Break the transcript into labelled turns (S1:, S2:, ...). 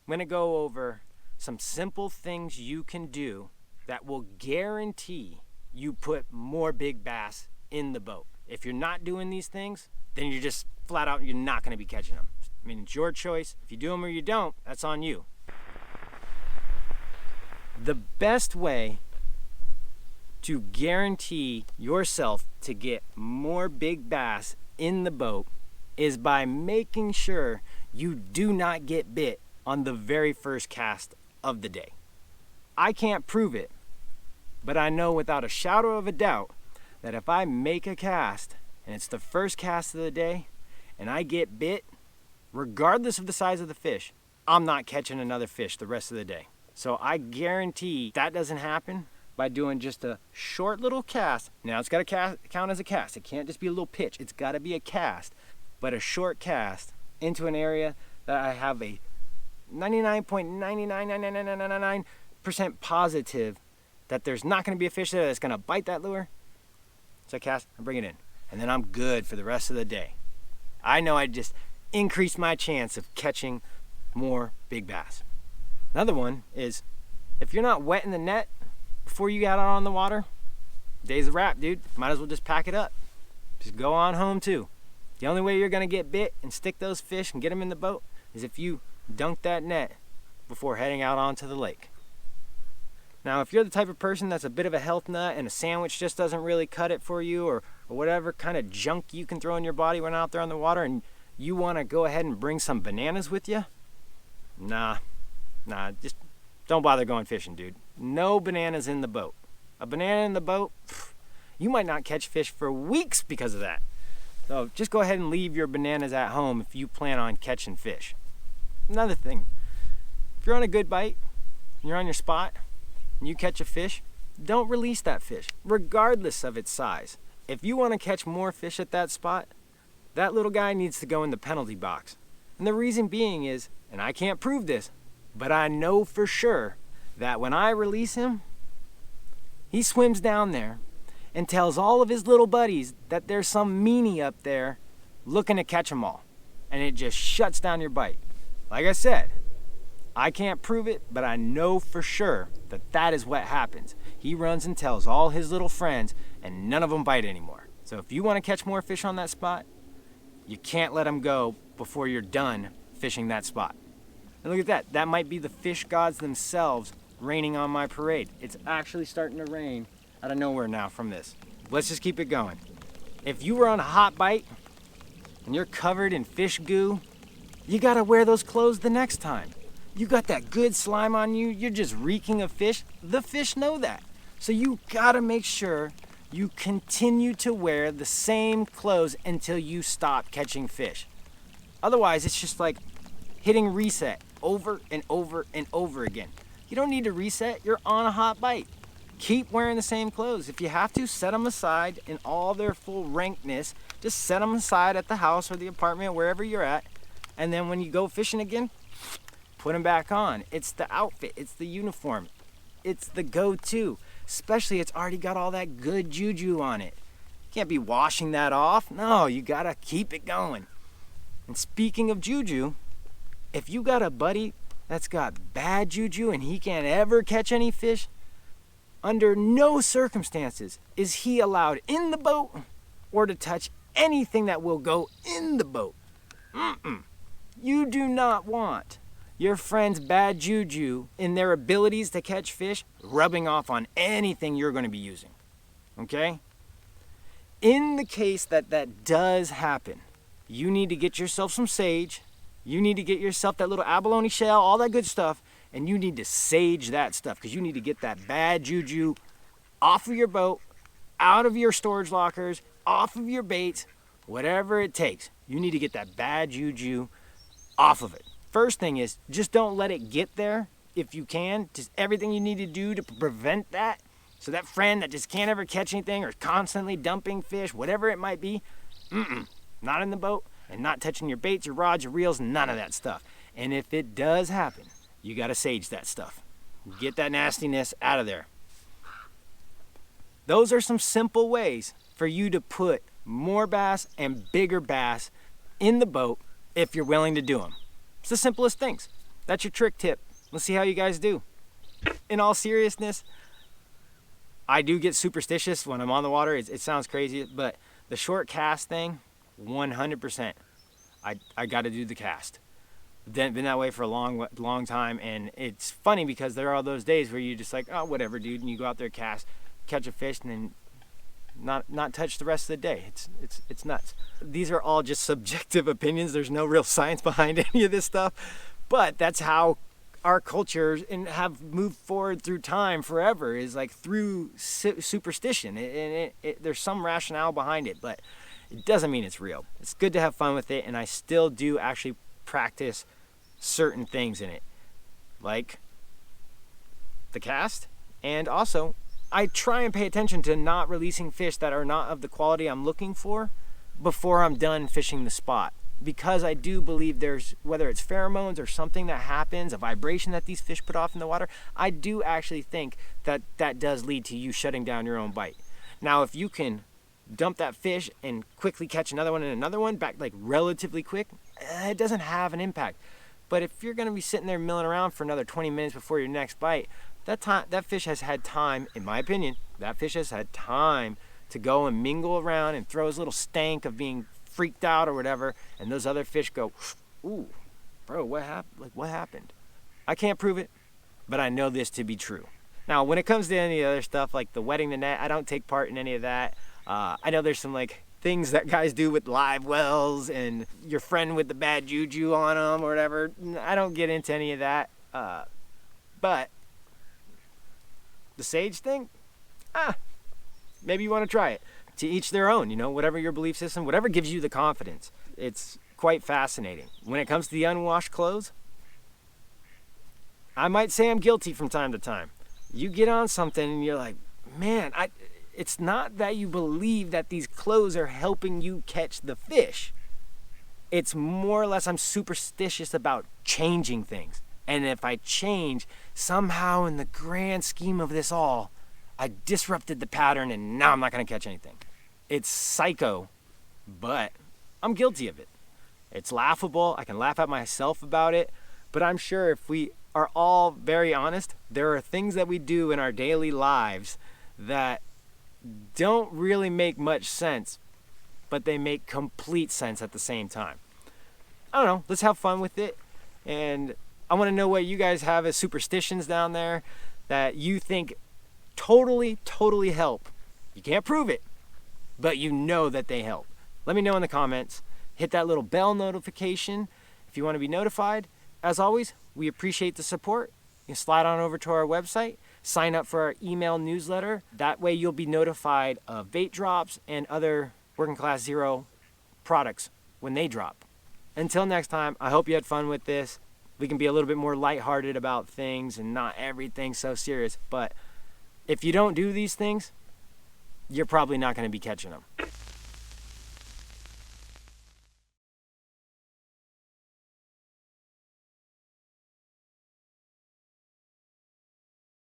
S1: going to go over some simple things you can do that will guarantee you put more big bass in the boat. If you're not doing these things, then you're just flat out, you're not going to be catching them. I mean, it's your choice. If you do them or you don't, that's on you. The best way to guarantee yourself to get more big bass in the boat is by making sure you do not get bit on the very first cast of the day. I can't prove it, but I know without a shadow of a doubt that if I make a cast and it's the first cast of the day and I get bit, regardless of the size of the fish, I'm not catching another fish the rest of the day. So I guarantee that doesn't happen by doing just a short little cast. Now it's got to count as a cast. It can't just be a little pitch. It's got to be a cast, but a short cast into an area that I have a 99.99999% positive that there's not going to be a fish there that's going to bite that lure. So I cast and bring it in, and then I'm good for the rest of the day. I know I just increased my chance of catching more big bass. Another one is if you're not wetting the net before you got out on the water, day's a wrap, dude. Might as well just pack it up. Just go on home too. The only way you're going to get bit and stick those fish and get them in the boat is if you dunk that net before heading out onto the lake. Now, if you're the type of person that's a bit of a health nut and a sandwich just doesn't really cut it for you, or whatever kind of junk you can throw in your body when out there on the water, and you want to go ahead and bring some bananas with you, nah, just don't bother going fishing, dude. No bananas in the boat. A banana in the boat, you might not catch fish for weeks because of that. So just go ahead and leave your bananas at home if you plan on catching fish. Another thing, if you're on a good bite, and you're on your spot, and you catch a fish, don't release that fish, regardless of its size. If you want to catch more fish at that spot, that little guy needs to go in the penalty box. And the reason being is, and I can't prove this, but I know for sure that when I release him, he swims down there and tells all of his little buddies that there's some meanie up there looking to catch them all. And it just shuts down your bite. Like I said, I can't prove it, but I know for sure that that is what happens. He runs and tells all his little friends, and none of them bite anymore. So if you want to catch more fish on that spot, you can't let them go before you're done fishing that spot. And look at that. That might be the fish gods themselves raining on my parade. It's actually starting to rain out of nowhere now from this. Let's just keep it going. If you were on a hot bite and you're covered in fish goo, you gotta wear those clothes the next time. You got that good slime on you, you're just reeking of fish. The fish know that. So you gotta make sure you continue to wear the same clothes until you stop catching fish. Otherwise, it's just like hitting reset over and over and over again. You don't need to reset, you're on a hot bite. Keep wearing the same clothes. If you have to, set them aside in all their full rankness. Just set them aside at the house or the apartment, wherever you're at. And then when you go fishing again, put them back on. It's the outfit, it's the uniform, it's the go-to. Especially it's already got all that good juju on it. You can't be washing that off. No, you gotta keep it going. And speaking of juju, if you got a buddy that's got bad juju and he can't ever catch any fish, under no circumstances is he allowed in the boat or to touch anything that will go in the boat. You do not want your friend's bad juju in their abilities to catch fish rubbing off on anything you're going to be using. Okay? In the case that that does happen, you need to get yourself some sage. You need to get yourself that little abalone shell, all that good stuff, and you need to sage that stuff because you need to get that bad juju off of your boat, out of your storage lockers, off of your baits, whatever it takes. You need to get that bad juju off of it. First thing is, just don't let it get there if you can. Just everything you need to do to prevent that. So that friend that just can't ever catch anything or is constantly dumping fish, whatever it might be, not in the boat and not touching your baits, your rods, your reels, none of that stuff. And if it does happen, you got to sage that stuff. Get that nastiness out of there. Those are some simple ways for you to put more bass and bigger bass in the boat if you're willing to do them. It's the simplest things. That's your trick tip. Let's see how you guys do. In all seriousness, I do get superstitious when I'm on the water. It sounds crazy, but the short cast thing, 100%. I got to do the cast. Been that way for a long time, and it's funny because there are those days where you just like, oh, whatever, dude, and you go out there, cast, catch a fish, and then not touch the rest of the day. It's nuts. These are all just subjective opinions. There's no real science behind any of this stuff, but that's how our cultures and have moved forward through time forever, is like through superstition, and there's some rationale behind it, but it doesn't mean it's real. It's good to have fun with it, and I still do actually practice certain things in it, like the cast, and also I try and pay attention to not releasing fish that are not of the quality I'm looking for before I'm done fishing the spot, because I do believe there's, whether it's pheromones or something that happens, a vibration that these fish put off in the water, I do actually think that that does lead to you shutting down your own bite. Now, if you can dump that fish and quickly catch another one and another one back, like relatively quick, it doesn't have an impact. But if you're going to be sitting there milling around for another 20 minutes before your next bite, that fish has had time, in my opinion, that fish has had time to go and mingle around and throw his little stank of being freaked out or whatever, and those other fish go, ooh, bro, what happened? Like, what happened? I can't prove it, but I know this to be true. Now, when it comes to any other stuff like the wetting the net, I don't take part in any of that. I know there's some like things that guys do with live wells and your friend with the bad juju on them or whatever. I don't get into any of that. But the sage thing, maybe you want to try it. To each their own, whatever your belief system, whatever gives you the confidence. It's quite fascinating. When it comes to the unwashed clothes, I might say I'm guilty from time to time. You get on something and you're like, man, it's not that you believe that these clothes are helping you catch the fish. It's more or less I'm superstitious about changing things. And if I change, somehow in the grand scheme of this all, I disrupted the pattern and now I'm not going to catch anything. It's psycho, but I'm guilty of it. It's laughable. I can laugh at myself about it, but I'm sure if we are all very honest, there are things that we do in our daily lives that don't really make much sense, but they make complete sense at the same time. I don't know. Let's have fun with it. And I want to know what you guys have as superstitions down there that you think totally help. You can't prove it, but you know that they help. Let me know in the comments. Hit that little bell notification if you want to be notified. As always, we appreciate the support. You can slide on over to our website, sign up for our email newsletter. That way you'll be notified of bait drops and other Working Class Zero products when they drop. Until next time, I hope you had fun with this. We can be a little bit more lighthearted about things and not everything so serious. But if you don't do these things, you're probably not going to be catching them.